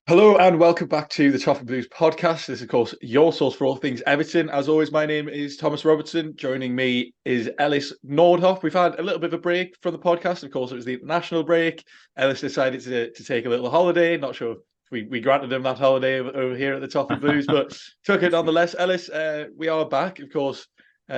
Hello and welcome back to the Toffee Blues Podcast. This is, of course, your source for all things Everton. As always, my name is Thomas Robertson. Joining me is Ellis Nordhoff. We've had a little bit of a break from the podcast. Of course, it was the international break. Ellis decided to take a little holiday. Not sure if we granted him that holiday over here at the Toffee Blues, but took it nonetheless. Ellis, we are back, of course.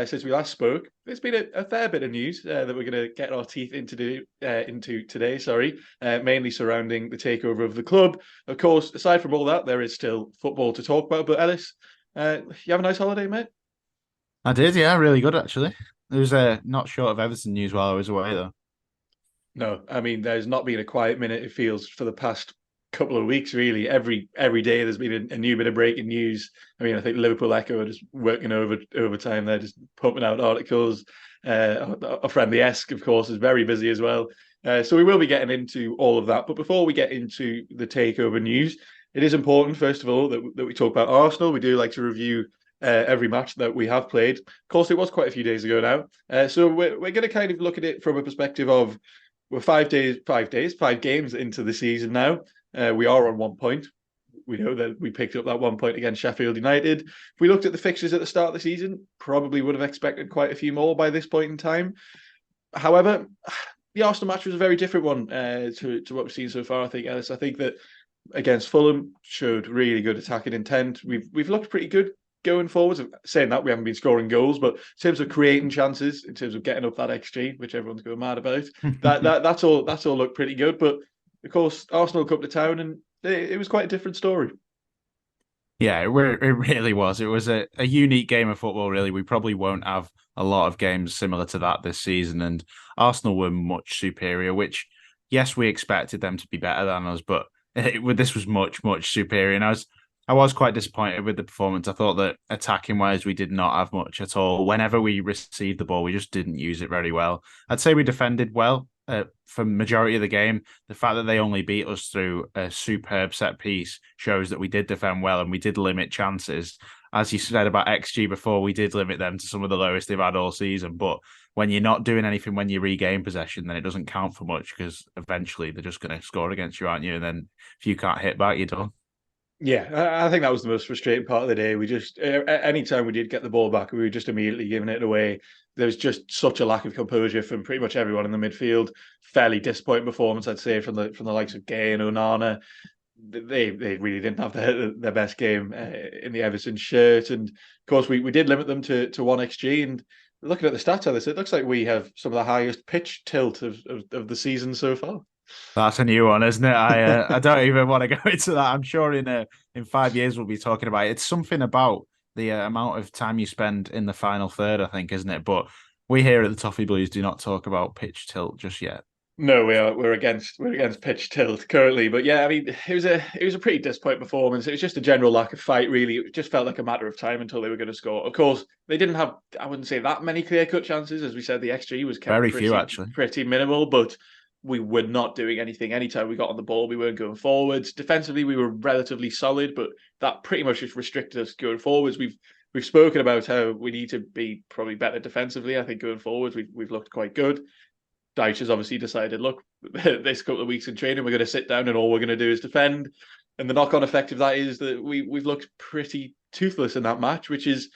Since we last spoke, there's been a fair bit of news that we're going to get our teeth into today. Mainly surrounding the takeover of the club. Of course, aside from all that, there is still football to talk about. But Ellis, you have a nice holiday, mate? I did, yeah, really good actually. There was not short of Everton news while I was away though. No, I mean, there's not been a quiet minute. It feels for the past couple of weeks, really. Every day, there's been a new bit of breaking news. I mean, I think Liverpool Echo are just working overtime. They're just pumping out articles. Our friend the Esk, of course, is very busy as well. So we will be getting into all of that. But before we get into the takeover news, it is important, first of all, that we talk about Arsenal. We do like to review every match that we have played. Of course, it was quite a few days ago now. So we're going to kind of look at it from a perspective of we're 5 games into the season now. We are on 1 point. We know that we picked up that 1 point against Sheffield United. If we looked at the fixtures at the start of the season, probably would have expected quite a few more by this point in time. However, the Arsenal match was a very different one to what we've seen so far, I think, Ellis. I think that against Fulham showed really good attacking intent. We've looked pretty good going forwards. Saying that, we haven't been scoring goals, but in terms of creating chances, in terms of getting up that XG, which everyone's going mad about, that's all looked pretty good. But of course, Arsenal come to town, and it was quite a different story. Yeah, it really was. It was a unique game of football, really. We probably won't have a lot of games similar to that this season, and Arsenal were much superior, which, yes, we expected them to be better than us, but this was much, much superior. And I was quite disappointed with the performance. I thought that attacking wise, we did not have much at all. Whenever we received the ball, we just didn't use it very well. I'd say we defended well for majority of the game. The fact that they only beat us through a superb set piece shows that we did defend well and we did limit chances. As you said about XG before, we did limit them to some of the lowest they've had all season. But when you're not doing anything when you regain possession, then it doesn't count for much because eventually they're just going to score against you, aren't you? And then if you can't hit back, you're done. Yeah, I think that was the most frustrating part of the day. We just, anytime we did get the ball back, we were just immediately giving it away. There was just such a lack of composure from pretty much everyone in the midfield. Fairly disappointing performance, I'd say, from the likes of Gay and Onana. They really didn't have their best game in the Everton shirt. And of course, we did limit them to 1 XG. And looking at the stats of this, it looks like we have some of the highest pitch tilt of the season so far. That's a new one, isn't it? I don't even want to go into that. I'm sure in 5 years we'll be talking about it. It's something about the amount of time you spend in the final third, I think, isn't it? But we here at the Toffee Blues do not talk about pitch tilt just yet. No, we're against pitch tilt currently, but yeah, I mean, it was a pretty disappointing performance. It was just a general lack of fight, really. It just felt like a matter of time until they were going to score. Of course, they didn't have, I wouldn't say that many clear cut chances, as we said. The XG was kept Very few, actually. pretty minimal, but we were not doing anything. Anytime we got on the ball, we weren't going forwards. Defensively, we were relatively solid, but that pretty much just restricted us going forwards. We've spoken about how we need to be probably better defensively. I think going forwards, we've looked quite good. Dyche has obviously decided, look, this couple of weeks in training, we're going to sit down and all we're going to do is defend. And the knock-on effect of that is that we've looked pretty toothless in that match, which is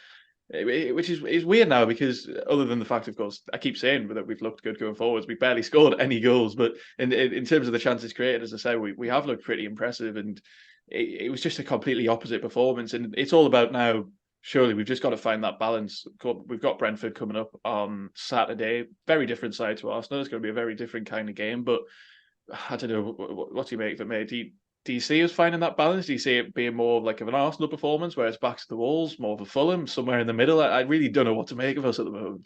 weird now because other than the fact, of course, I keep saying that we've looked good going forwards. We barely scored any goals, but in terms of the chances created, as I say, we have looked pretty impressive, and it was just a completely opposite performance. And it's all about now. Surely we've just got to find that balance. We've got Brentford coming up on Saturday. Very different side to Arsenal. It's going to be a very different kind of game. But I don't know. What do you make of it, mate? Do you see us finding that balance? Do you see it being more like of an Arsenal performance where it's backs to the walls, more of a Fulham, somewhere in the middle? I really don't know what to make of us at the moment.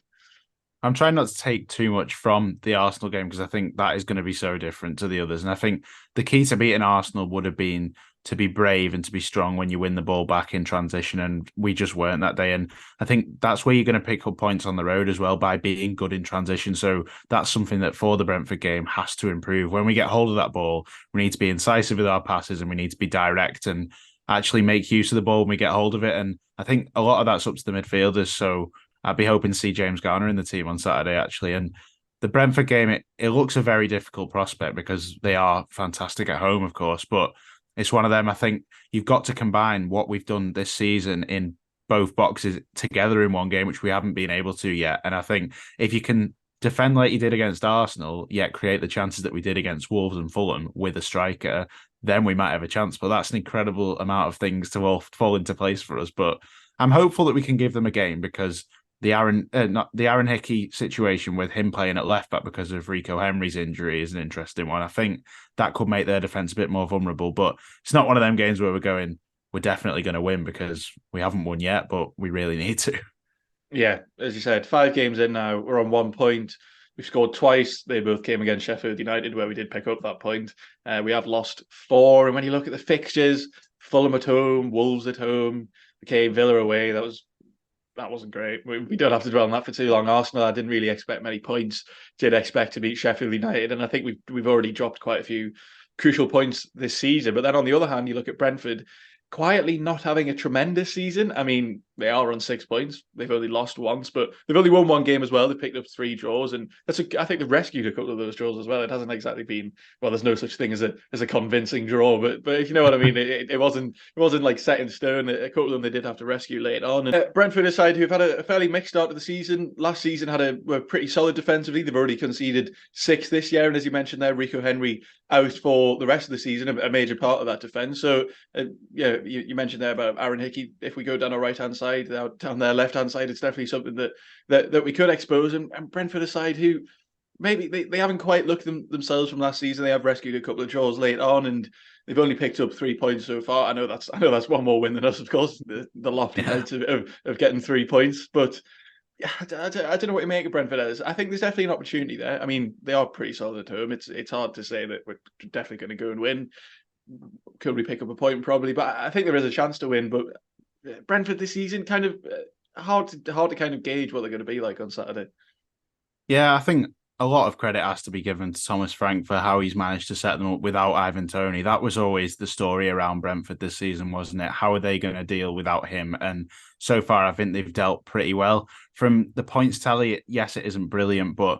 I'm trying not to take too much from the Arsenal game because I think that is going to be so different to the others. And I think the key to beating Arsenal would have been to be brave and to be strong when you win the ball back in transition. And we just weren't that day. And I think that's where you're going to pick up points on the road as well by being good in transition. So that's something that for the Brentford game has to improve. When we get hold of that ball, we need to be incisive with our passes and we need to be direct and actually make use of the ball when we get hold of it. And I think a lot of that's up to the midfielders. So I'd be hoping to see James Garner in the team on Saturday, actually. And the Brentford game, it looks a very difficult prospect because they are fantastic at home, of course. But It's one of them. I think you've got to combine what we've done this season in both boxes together in one game, which we haven't been able to yet. And I think if you can defend like you did against Arsenal, yet create the chances that we did against Wolves and Fulham with a striker, then we might have a chance. But that's an incredible amount of things to all fall into place for us. But I'm hopeful that we can give them a game because the Aaron Hickey situation with him playing at left back because of Rico Henry's injury is an interesting one. I think that could make their defense a bit more vulnerable, but it's not one of them games where we're definitely going to win because we haven't won yet, but we really need to. Yeah, as you said, 5 games in now, we're on 1 point. We've scored twice. They both came against Sheffield United, where we did pick up that point. We have lost 4. And when you look at the fixtures, Fulham at home, Wolves at home, okay, Villa away, that wasn't great. We don't have to dwell on that for too long. Arsenal, I didn't really expect many points. Did expect to beat Sheffield United, and I think we've already dropped quite a few crucial points this season. But then on the other hand, you look at Brentford quietly not having a tremendous season. I mean, they are on 6 points. They've only lost once, but they've only won 1 game as well. They've picked up 3 draws, and I think they've rescued a couple of those draws as well. It hasn't exactly been, well, there's no such thing as a convincing draw, but if you know what I mean, it wasn't like set in stone. A couple of them they did have to rescue late on. And Brentford aside, who've had a fairly mixed start to the season. Last season were pretty solid defensively. They've already conceded 6 this year, and as you mentioned there, Rico Henry out for the rest of the season, a major part of that defence. So yeah, you mentioned there about Aaron Hickey. If we go down our right hand side, down their left hand side, it's definitely something that we could expose. And Brentford aside, who maybe they haven't quite looked themselves from last season. They have rescued a couple of draws late on, and they've only picked up 3 points so far. I know that's one more win than us, of course. The lofty heights of getting 3 points, but. Yeah, I don't know what you make of Brentford as. I think there's definitely an opportunity there. I mean, they are pretty solid at home. It's hard to say that we're definitely going to go and win. Could we pick up a point? Probably, but I think there is a chance to win. But Brentford this season, kind of hard to kind of gauge what they're going to be like on Saturday. Yeah, I think a lot of credit has to be given to Thomas Frank for how he's managed to set them up without Ivan Toney. That was always the story around Brentford this season, wasn't it? How are they going to deal without him? And so far, I think they've dealt pretty well. From the points tally, yes, it isn't brilliant, but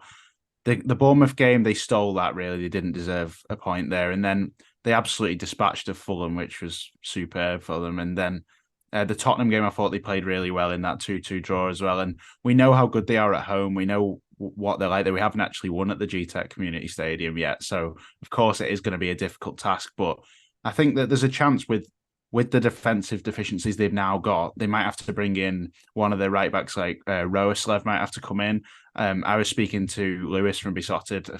the Bournemouth game, they stole that, really. They didn't deserve a point there. And then they absolutely dispatched of Fulham, which was superb for them. And then the Tottenham game, I thought they played really well in that 2-2 draw as well. And we know how good they are at home. We know what they're like. We haven't actually won at the GTEC Community Stadium yet. So, of course, it is going to be a difficult task. But I think that there's a chance with the defensive deficiencies they've now got, they might have to bring in one of their right backs, like Roeslev might have to come in. I was speaking to Lewis from Besotted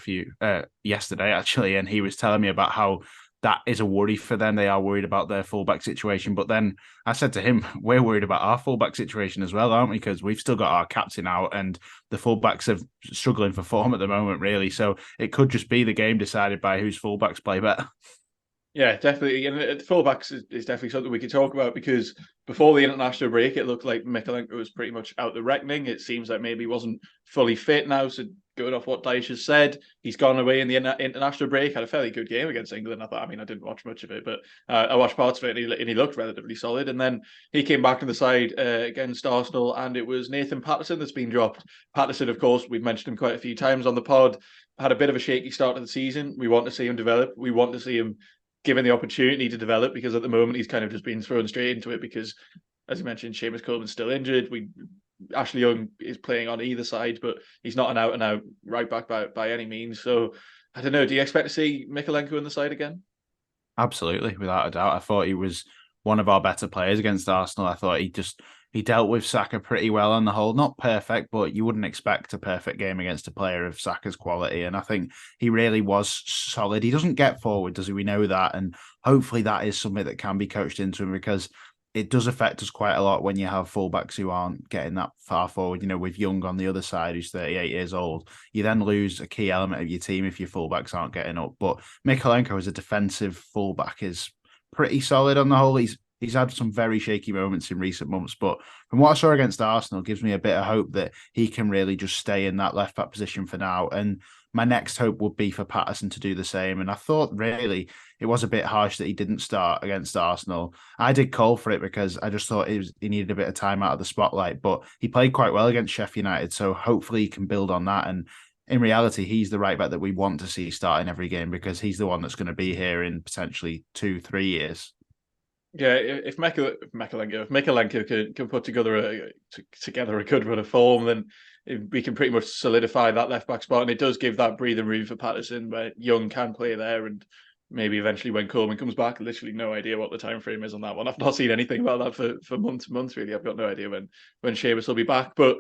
yesterday, actually, and he was telling me about how that is a worry for them. They are worried about their fullback situation. But then I said to him, we're worried about our fullback situation as well, aren't we? Because we've still got our captain out and the fullbacks are struggling for form at the moment, really. So it could just be the game decided by whose fullbacks play better. Yeah, definitely. And fullbacks is definitely something we could talk about because before the international break, it looked like Mykolenko was pretty much out the reckoning. It seems like maybe he wasn't fully fit now. So going off what Dyche has said, he's gone away in the international break, had a fairly good game against England. I didn't watch much of it, but I watched parts of it and he looked relatively solid. And then he came back to the side against Arsenal and it was Nathan Patterson that's been dropped. Patterson, of course, we've mentioned him quite a few times on the pod, had a bit of a shaky start to the season. We want to see him develop. We want to see him given the opportunity to develop because at the moment he's kind of just been thrown straight into it because, as you mentioned, Seamus Coleman's still injured. Ashley Young is playing on either side, but he's not an out-and-out right back by any means. So, I don't know. Do you expect to see Mykolenko in the side again? Absolutely, without a doubt. I thought he was one of our better players against Arsenal. I thought he dealt with Saka pretty well on the whole. Not perfect, but you wouldn't expect a perfect game against a player of Saka's quality. And I think he really was solid. He doesn't get forward, does he? We know that. And hopefully that is something that can be coached into him because it does affect us quite a lot when you have fullbacks who aren't getting that far forward. You know, with Young on the other side, who's 38 years old, you then lose a key element of your team if your fullbacks aren't getting up. But Mykolenko as a defensive fullback is pretty solid on the whole. He's had some very shaky moments in recent months, but from what I saw against Arsenal, gives me a bit of hope that he can really just stay in that left back position for now. And my next hope would be for Patterson to do the same. And I thought really it was a bit harsh that he didn't start against Arsenal. I did call for it because I just thought he needed a bit of time out of the spotlight, but he played quite well against Sheffield United. So hopefully he can build on that. And in reality, he's the right back that we want to see starting every game because he's the one that's going to be here in potentially 2-3 years. Yeah, if Mikalenko can put together a good run of form, then we can pretty much solidify that left back spot, and it does give that breathing room for Patterson, where Young can play there, and maybe eventually when Coleman comes back, literally no idea what the time frame is on that one. I've not seen anything about that for months really. I've got no idea when Seamus will be back, but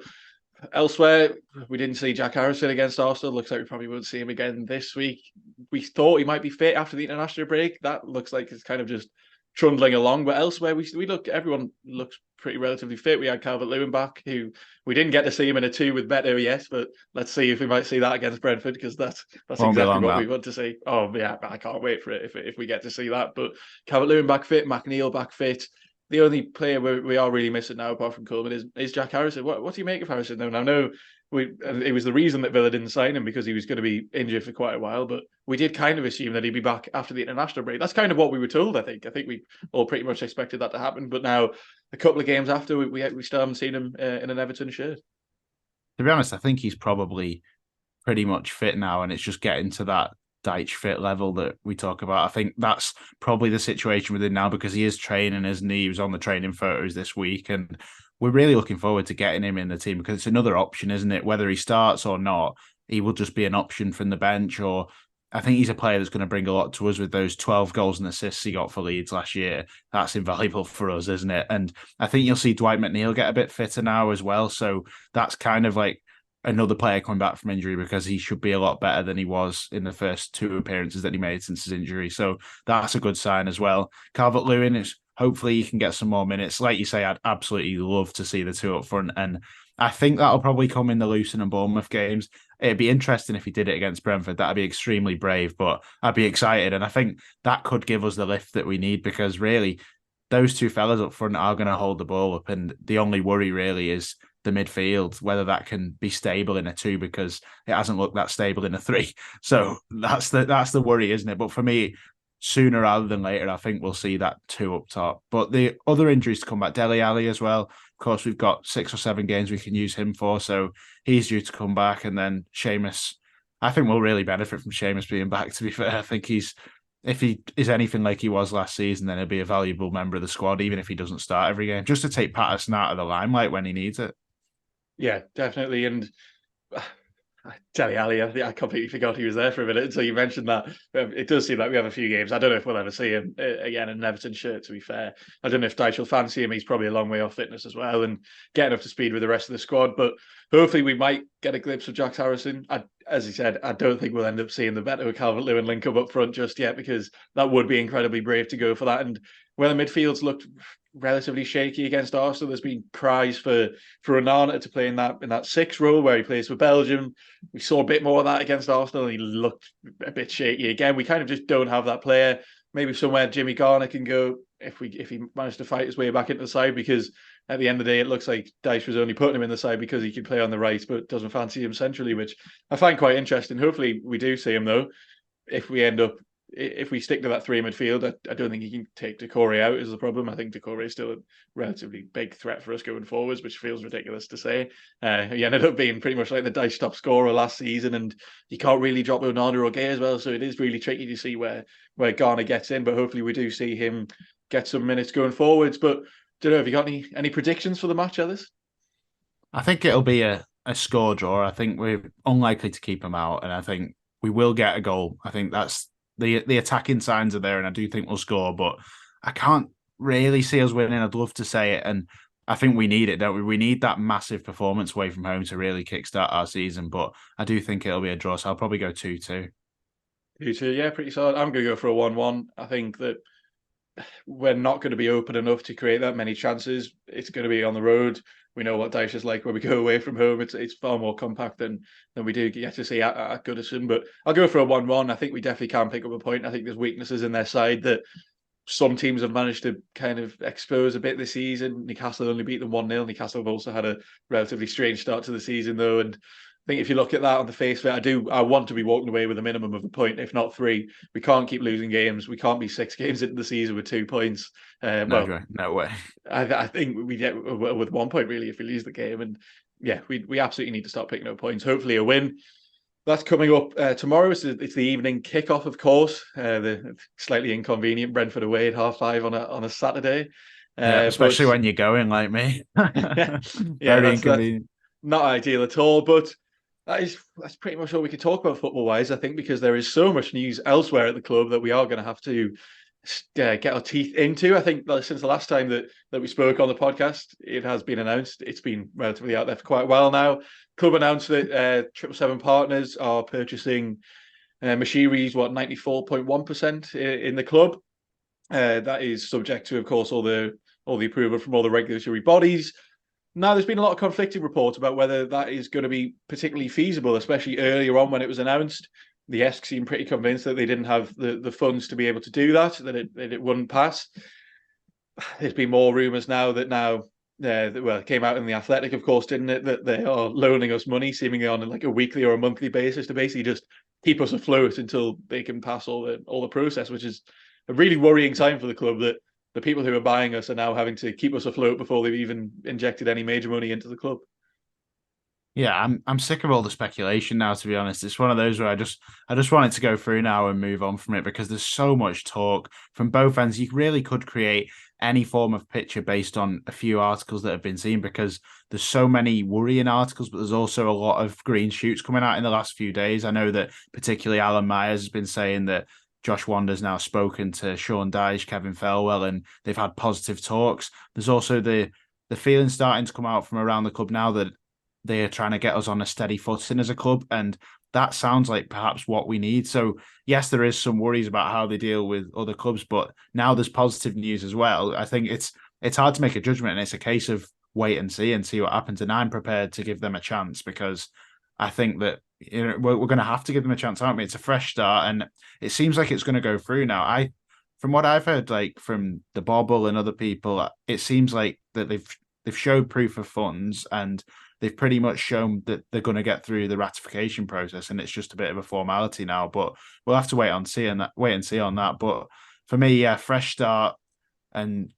elsewhere, we didn't see Jack Harrison against Arsenal. Looks like we probably won't see him again this week. We thought he might be fit after the international break. That looks like it's kind of just trundling along. But elsewhere, everyone looks pretty relatively fit. We had Calvert-Lewin back, who we didn't get to see him in a 2 with Beto yet, but let's see if we might see that against Brentford, because that's Won't be exactly long, what that. we want to see. Oh yeah, I can't wait for it if we get to see that. But Calvert-Lewin back fit, McNeil back fit. The only player we are really missing now, apart from Coleman, is Jack Harrison. What do you make of Harrison, though? And I know it was the reason that Villa didn't sign him, because he was going to be injured for quite a while, but we did kind of assume that he'd be back after the international break. That's kind of what we were told, I think. I think we all pretty much expected that to happen, but now a couple of games after, we still haven't seen him in an Everton shirt. To be honest, I think he's probably pretty much fit now, and it's just getting to that Dyche fit level that we talk about. I think that's probably the situation with him now, because he is training, isn't he? He was on the training photos this week, and we're really looking forward to getting him in the team, because it's another option, isn't it? Whether he starts or not, he will just be an option from the bench. Or I think he's a player that's going to bring a lot to us with those 12 goals and assists he got for Leeds last year. That's invaluable for us, isn't it? And I think you'll see Dwight McNeil get a bit fitter now as well. So that's kind of like another player coming back from injury, because he should be a lot better than he was in the first 2 appearances that he made since his injury. So that's a good sign as well. Calvert-Lewin is, hopefully he can get some more minutes. Like you say, I'd absolutely love to see the 2 up front, and I think that'll probably come in the Luton and Bournemouth games. It'd be interesting if he did it against Brentford. That'd be extremely brave, but I'd be excited, and I think that could give us the lift that we need, because really those 2 fellas up front are going to hold the ball up, and the only worry really is the midfield, whether that can be stable in a 2, because it hasn't looked that stable in a 3. So that's the worry, isn't it? But for me, sooner rather than later, I think we'll see that 2 up top. But the other injuries to come back, Dele Alli as well. Of course, we've got 6 or 7 games we can use him for, so he's due to come back. And then Seamus, I think we'll really benefit from Seamus being back, to be fair. I think if he is anything like he was last season, then he'll be a valuable member of the squad, even if he doesn't start every game, just to take Patterson out of the limelight when he needs it. Yeah, definitely. And Dele Alli, I completely forgot he was there for a minute until you mentioned that. It does seem like we have a few games. I don't know if we'll ever see him again in an Everton shirt, to be fair. I don't know if Dyche will fancy him. He's probably a long way off fitness as well, and getting up to speed with the rest of the squad. But hopefully we might get a glimpse of Jack Harrison. As he said, I don't think we'll end up seeing the Beto Calvert-Lewin link up front just yet, because that would be incredibly brave to go for that. And where the midfield's looked relatively shaky against Arsenal, there's been cries for Onana to play in that 6 role where he plays for Belgium. We saw a bit more of that against Arsenal, and he looked a bit shaky again. We kind of just don't have that player. Maybe somewhere Jimmy Garner can go if he managed to fight his way back into the side, because at the end of the day, it looks like Dyche was only putting him in the side because he could play on the right, but doesn't fancy him centrally, which I find quite interesting. Hopefully we do see him, though. If we stick to that 3 midfield, I don't think he can take Decore out is the problem. I think Decore is still a relatively big threat for us going forwards, which feels ridiculous to say. He ended up being pretty much like the Dyche top scorer last season, and you can't really drop Onana or Gay as well, so it is really tricky to see where Garner gets in, but hopefully we do see him get some minutes going forwards. But don't know, have you got any predictions for the match, Ellis? I think it'll be a score draw. I think we're unlikely to keep him out, and I think we will get a goal. I think that's the attacking signs are there, and I do think we'll score, but I can't really see us winning. I'd love to say it, and I think we need it, don't we? We need that massive performance away from home to really kickstart our season, but I do think it'll be a draw, so I'll probably go 2-2. 2-2, yeah, pretty solid. I'm going to go for a 1-1. I think that we're not going to be open enough to create that many chances. It's going to be on the road. We know what Dyche is like when we go away from home. It's far more compact than we do get to see at Goodison. But I'll go for a 1-1. I think we definitely can pick up a point. I think there's weaknesses in their side that some teams have managed to kind of expose a bit this season. Newcastle only beat them 1-0. Newcastle have also had a relatively strange start to the season, though. And I think if you look at that on the face of it, I want to be walking away with a minimum of a point, if not 3. We can't keep losing games. We can't be 6 games into the season with 2 points. No way. I think we get with 1 point really if we lose the game, and yeah, we absolutely need to start picking up points. Hopefully a win. That's coming up tomorrow. It's the evening kickoff, of course. The slightly inconvenient Brentford away at 5:30 on a Saturday. Yeah, But especially when you're going like me. yeah, Very that's inconvenient. not ideal at all. But that's pretty much all we could talk about football wise. I think because there is so much news elsewhere at the club that we are going to have to get our teeth into. I think since the last time that we spoke on the podcast, it has been announced. It's been relatively out there for quite a while now. Club announced that 777 Partners are purchasing Mashiri's 94.1% in the club. That is subject to, of course, all the approval from all the regulatory bodies. Now, there's been a lot of conflicting reports about whether that is going to be particularly feasible, especially earlier on when it was announced. The ESC seemed pretty convinced that they didn't have the funds to be able to do that it wouldn't pass. There's been more rumours now it came out in the Athletic, of course, didn't it, that they are loaning us money, seemingly on like a weekly or a monthly basis, to basically just keep us afloat until they can pass all the process, which is a really worrying sign for the club that the people who are buying us are now having to keep us afloat before they've even injected any major money into the club. Yeah, I'm sick of all the speculation now, to be honest. It's one of those where I just want it to go through now and move on from it because there's so much talk from both ends. You really could create any form of picture based on a few articles that have been seen because there's so many worrying articles, but there's also a lot of green shoots coming out in the last few days. I know that particularly Alan Myers has been saying that Josh Wander's now spoken to Sean Dyche, Kevin Felwell, and they've had positive talks. There's also the feeling starting to come out from around the club now that they are trying to get us on a steady footing as a club. And that sounds like perhaps what we need. So, yes, there is some worries about how they deal with other clubs, but now there's positive news as well. I think it's hard to make a judgment, and it's a case of wait and see what happens. And I'm prepared to give them a chance because I think that we're going to have to give them a chance, aren't we? It's a fresh start, and it seems like it's going to go through now. From what I've heard, like from the Bobble and other people, it seems like that they've showed proof of funds and they've pretty much shown that they're going to get through the ratification process, and it's just a bit of a formality now. But we'll have to wait and see on that. But for me, yeah, fresh start, and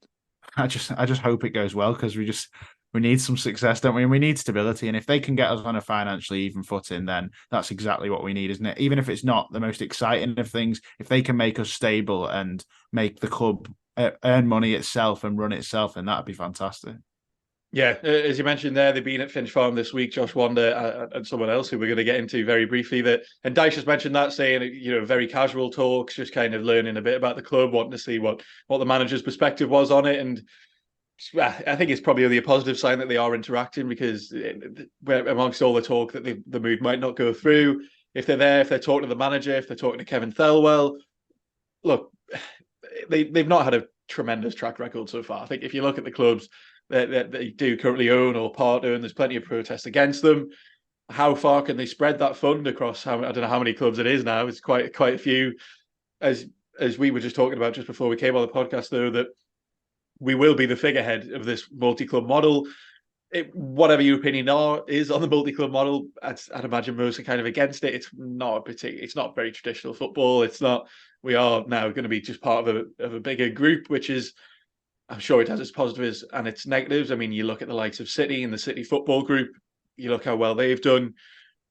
I just hope it goes well because we need some success, don't we? And we need stability. And if they can get us on a financially even footing, then that's exactly what we need, isn't it? Even if it's not the most exciting of things, if they can make us stable and make the club earn money itself and run itself, then that'd be fantastic. Yeah, as you mentioned there, they've been at Finch Farm this week, Josh Wander and someone else who we're going to get into very briefly. And Dyche has mentioned that, saying, very casual talks, just kind of learning a bit about the club, wanting to see what the manager's perspective was on it. And I think it's probably only a positive sign that they are interacting because amongst all the talk that the mood might not go through, if they're there, if they're talking to the manager, if they're talking to Kevin Thelwell, look, they've not had a tremendous track record so far. I think if you look at the clubs that they do currently own or part own, there's plenty of protests against them. How far can they spread that fund across? I don't know how many clubs it is now. It's quite a few. As we were just talking about just before we came on the podcast, though, that we will be the figurehead of this multi-club model. Whatever your opinion is on the multi-club model, I'd imagine most are kind of against it. It's not very traditional football. It's not. We are now going to be just part of a bigger group, which is, I'm sure it has its positives and its negatives. I mean, you look at the likes of City and the City Football Group, you look how well they've done.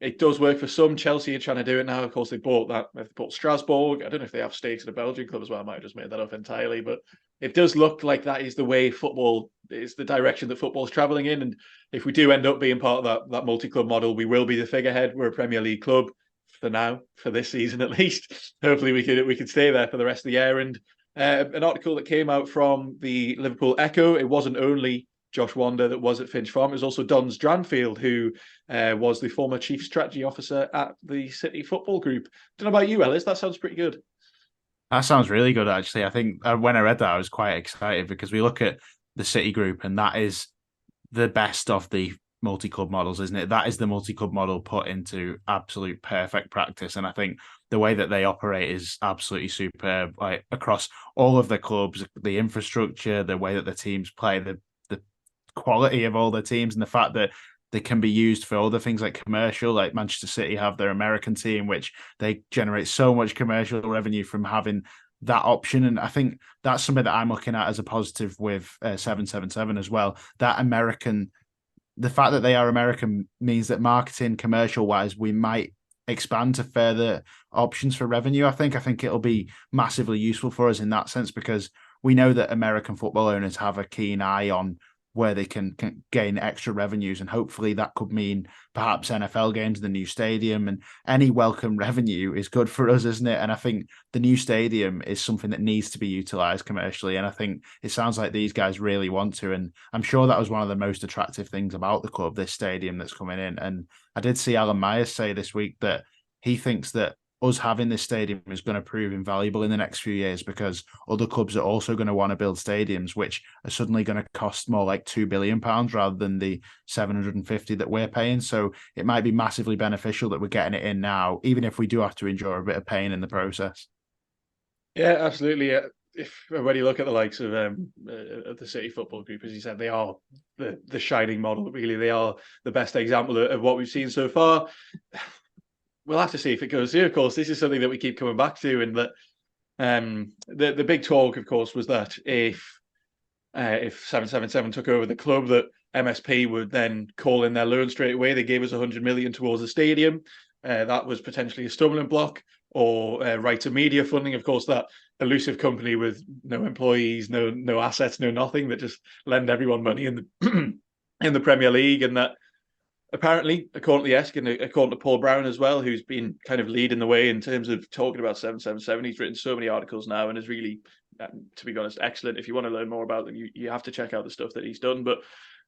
It does work for some. Chelsea are trying to do it now. Of course, they bought Strasbourg. I don't know if they have stakes in a Belgian club as well. I might have just made that up entirely. But it does look like that is the way football is, the direction that football is travelling in. And if we do end up being part of that multi-club model, we will be the figurehead. We're a Premier League club for now, for this season at least. Hopefully we can stay there for the rest of the year. And an article that came out from the Liverpool Echo, it wasn't only Josh Wander that was at Finch Farm, it was also Dons Dranfield, who was the former chief strategy officer at the City Football Group. Don't know about you, Ellis, that sounds pretty good. That sounds really good, actually. I think when I read that, I was quite excited because we look at the City Group and that is the best of the multi-club models, isn't it? That is the multi-club model put into absolute perfect practice. And I think the way that they operate is absolutely superb, like across all of the clubs, the infrastructure, the way that the teams play, the quality of all the teams, and the fact that they can be used for other things like commercial, like Manchester City have their American team, which they generate so much commercial revenue from having that option. And I think that's something that I'm looking at as a positive with 777 as well. The fact that they are American means that marketing, commercial wise, we might expand to further options for revenue. I think it'll be massively useful for us in that sense, because we know that American football owners have a keen eye on where they can gain extra revenues, and hopefully that could mean perhaps NFL games in the new stadium, and any welcome revenue is good for us, isn't it? And I think the new stadium is something that needs to be utilized commercially, and I think it sounds like these guys really want to, and I'm sure that was one of the most attractive things about the club, this stadium that's coming in. And I did see Alan Myers say this week that he thinks that us having this stadium is going to prove invaluable in the next few years, because other clubs are also going to want to build stadiums, which are suddenly going to cost more like £2 billion rather than the 750 that we're paying. So it might be massively beneficial that we're getting it in now, even if we do have to endure a bit of pain in the process. Yeah, absolutely. If when you look at the likes of the City Football Group, as you said, they are the shining model. Really, they are the best example of what we've seen so far. We'll have to see if it goes through. Of course, this is something that we keep coming back to, and that the big talk, of course, was that if 777 took over the club, that MSP would then call in their loan straight away. They gave us 100 million towards the stadium. That was potentially a stumbling block, or right to media funding. Of course, that elusive company with no employees, no assets, no nothing, that just lend everyone money in the in the Premier League, and that. Apparently, according to the Esk and according to Paul Brown as well, who's been kind of leading the way in terms of talking about 777, he's written so many articles now and is really, to be honest, excellent. If you want to learn more about them, you have to check out the stuff that he's done. But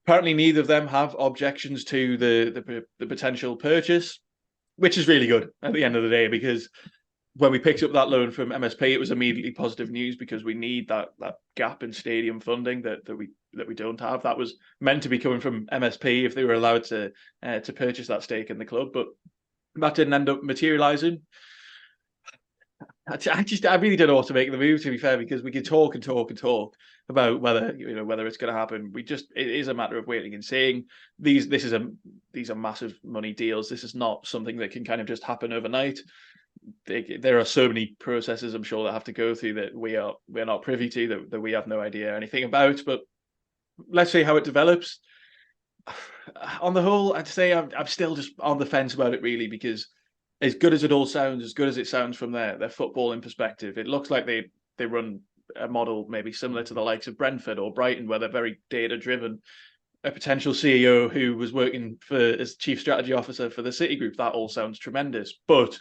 apparently, neither of them have objections to the potential purchase, which is really good at the end of the day, because when we picked up that loan from MSP, it was immediately positive news, because we need that gap in stadium funding that we don't have. That was meant to be coming from MSP if they were allowed to purchase that stake in the club, but that didn't end up materialising. I really don't know what to make of the move, to be fair, because we can talk and talk and talk about whether it's going to happen. It is a matter of waiting and seeing. These are massive money deals. This is not something that can kind of just happen overnight. There are so many processes, I'm sure, that have to go through that we're not privy to, that we have no idea anything about. But let's see how it develops. On the whole, I'd say I'm still just on the fence about it, really, because as good as it all sounds, as good as it sounds from their footballing perspective, it looks like they run a model maybe similar to the likes of Brentford or Brighton, where they're very data driven. A potential CEO who was working as chief strategy officer for the City Group, that all sounds tremendous, but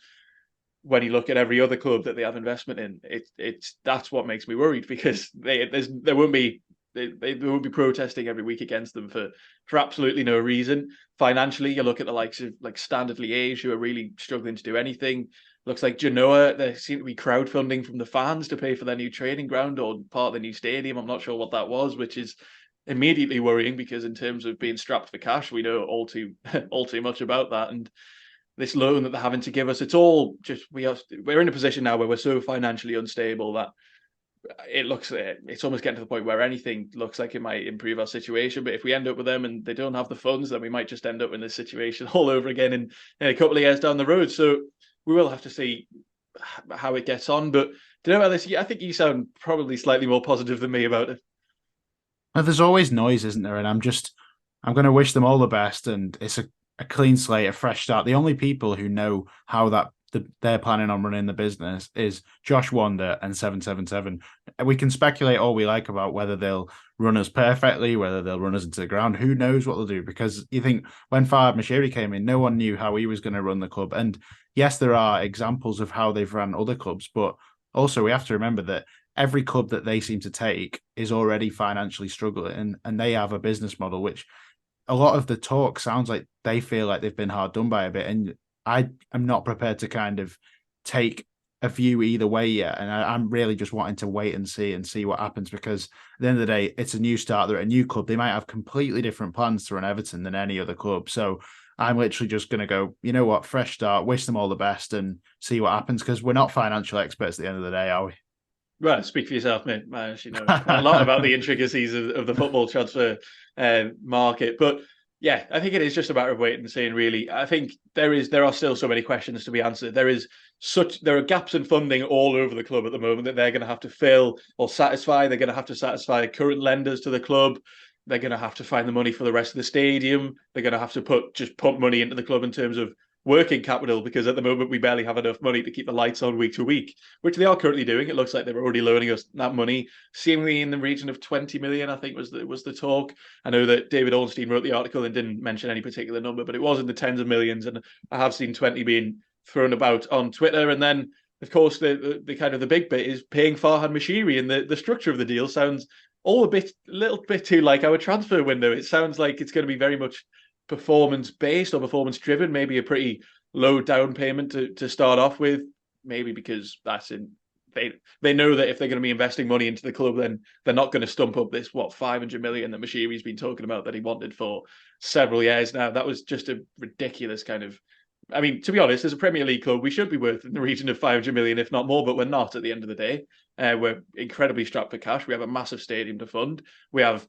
when you look at every other club that they have investment in, that's what makes me worried, because they won't be protesting every week against them for absolutely no reason. Financially, you look at the likes of like Standard Liège, who are really struggling to do anything. Looks like Genoa, they seem to be crowdfunding from the fans to pay for their new training ground or part of the new stadium. I'm not sure what that was, which is immediately worrying, because in terms of being strapped for cash, we know all too much about that. And this loan that they're having to give us, it's all just we're in a position now where we're so financially unstable that it's almost getting to the point where anything looks like it might improve our situation. But if we end up with them and they don't have the funds, then we might just end up in this situation all over again in a couple of years down the road. So we will have to see how it gets on. But do you know about this? I think you sound probably slightly more positive than me about it. Now, there's always noise, isn't there? And I'm going to wish them all the best. And it's a clean slate, a fresh start. The only people who know how they're planning on running the business is Josh Wander and 777. We can speculate all we like about whether they'll run us perfectly, whether they'll run us into the ground. Who knows what they'll do? Because you think when Farhad Moshiri came in, no one knew how he was going to run the club. And yes, there are examples of how they've run other clubs, but also we have to remember that every club that they seem to take is already financially struggling, and they have a business model which a lot of the talk sounds like they feel like they've been hard done by a bit. And I am not prepared to kind of take a view either way yet. And I'm really just wanting to wait and see what happens, because at the end of the day, it's a new start. They're a new club. They might have completely different plans to run Everton than any other club. So I'm literally just going to go, you know what, fresh start, wish them all the best and see what happens, because we're not financial experts at the end of the day, are we? Well, speak for yourself, mate. I actually know quite a lot about the intricacies of the football transfer market. But yeah, I think it is just a matter of waiting and seeing, really. I think there are still so many questions to be answered. There are gaps in funding all over the club at the moment that they're going to have to fill or satisfy. They're going to have to satisfy current lenders to the club. They're going to have to find the money for the rest of the stadium. They're going to have to pump money into the club in terms of working capital, because at the moment we barely have enough money to keep the lights on week to week, which they are currently doing. It looks like they're already loaning us that money, seemingly in the region of 20 million, I think was the talk. I know that David Ornstein wrote the article and didn't mention any particular number, but it was in the tens of millions, and I have seen 20 being thrown about on Twitter. And then, of course, the kind of the big bit is paying Farhad Moshiri, and the structure of the deal sounds all a little bit too like our transfer window. It sounds like it's going to be very much performance based or performance driven, maybe a pretty low down payment to start off with, maybe because they know that if they're going to be investing money into the club, then they're not going to stump up this 500 million that Moshiri's been talking about that he wanted for several years now. That was just a ridiculous kind of, I mean, to be honest, as a Premier League club, we should be worth in the region of 500 million, if not more, but we're not at the end of the day. We're incredibly strapped for cash. We have a massive stadium to fund. We have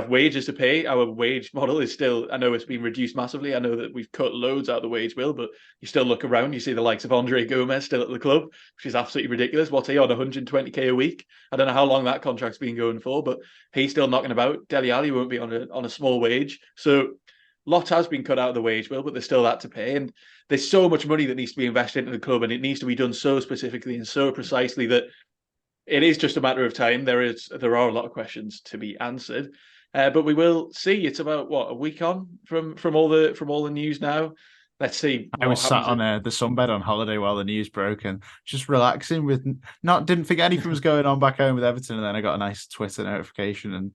wages to pay. Our wage model is still, I know it's been reduced massively. I know that we've cut loads out of the wage bill, but you still look around, you see the likes of Andre Gomez still at the club, which is absolutely ridiculous. What's he on, 120k a week? I don't know how long that contract's been going for, but he's still knocking about. Dele Alli won't be on a small wage. So lots has been cut out of the wage bill, but there's still that to pay. And there's so much money that needs to be invested into the club, and it needs to be done so specifically and so precisely that it is just a matter of time. There are a lot of questions to be answered, but we will see. It's about a week on from all the news now. Let's see. I was sat on the sunbed on holiday while the news broke and just relaxing didn't think anything was going on back home with Everton, and then I got a nice Twitter notification and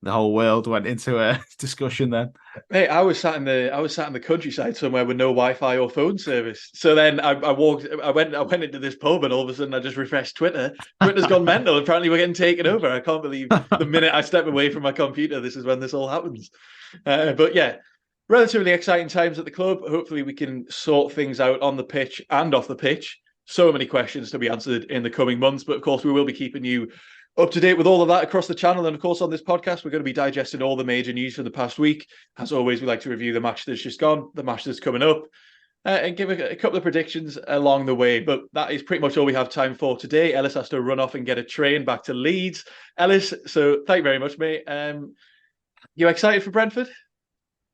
the whole world went into a discussion then. Hey, I was sat in the countryside somewhere with no Wi-Fi or phone service. So then I went into this pub, and all of a sudden I just refreshed Twitter. Twitter's gone mental. Apparently we're getting taken over. I can't believe the minute I step away from my computer, this is when this all happens. But yeah, relatively exciting times at the club. Hopefully we can sort things out on the pitch and off the pitch. So many questions to be answered in the coming months, but of course we will be keeping you up to date with all of that across the channel. And of course, on this podcast, we're going to be digesting all the major news for the past week. As always, we like to review the match that's just gone, the match that's coming up, and give a couple of predictions along the way. But that is pretty much all we have time for today. Ellis has to run off and get a train back to Leeds. Ellis, so thank you very much, mate. You excited for Brentford?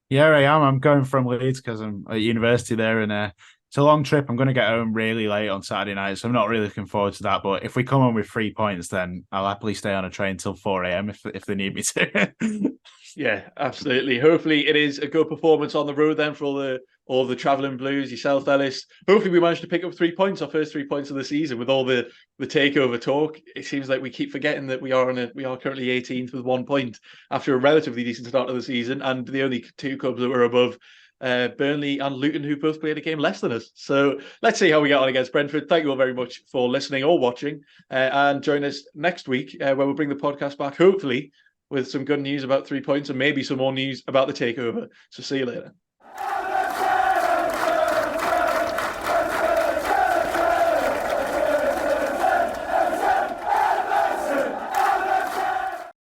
Yeah, I am. I'm going from Leeds because I'm at university there, and it's a long trip. I'm going to get home really late on Saturday night, so I'm not really looking forward to that. But if we come home with 3 points, then I'll happily stay on a train till 4 a.m. if they need me to. Yeah, absolutely. Hopefully it is a good performance on the road then for all the travelling Blues, yourself, Ellis. Hopefully we managed to pick up 3 points, our first 3 points of the season with all the takeover talk. It seems like we keep forgetting that we are currently 18th with 1 point after a relatively decent start of the season, and the only two clubs that were above Burnley and Luton, who both played a game less than us. So let's see how we get on against Brentford. Thank you all very much for listening or watching, and join us next week where we'll bring the podcast back, hopefully with some good news about 3 points and maybe some more news about the takeover. So see you later.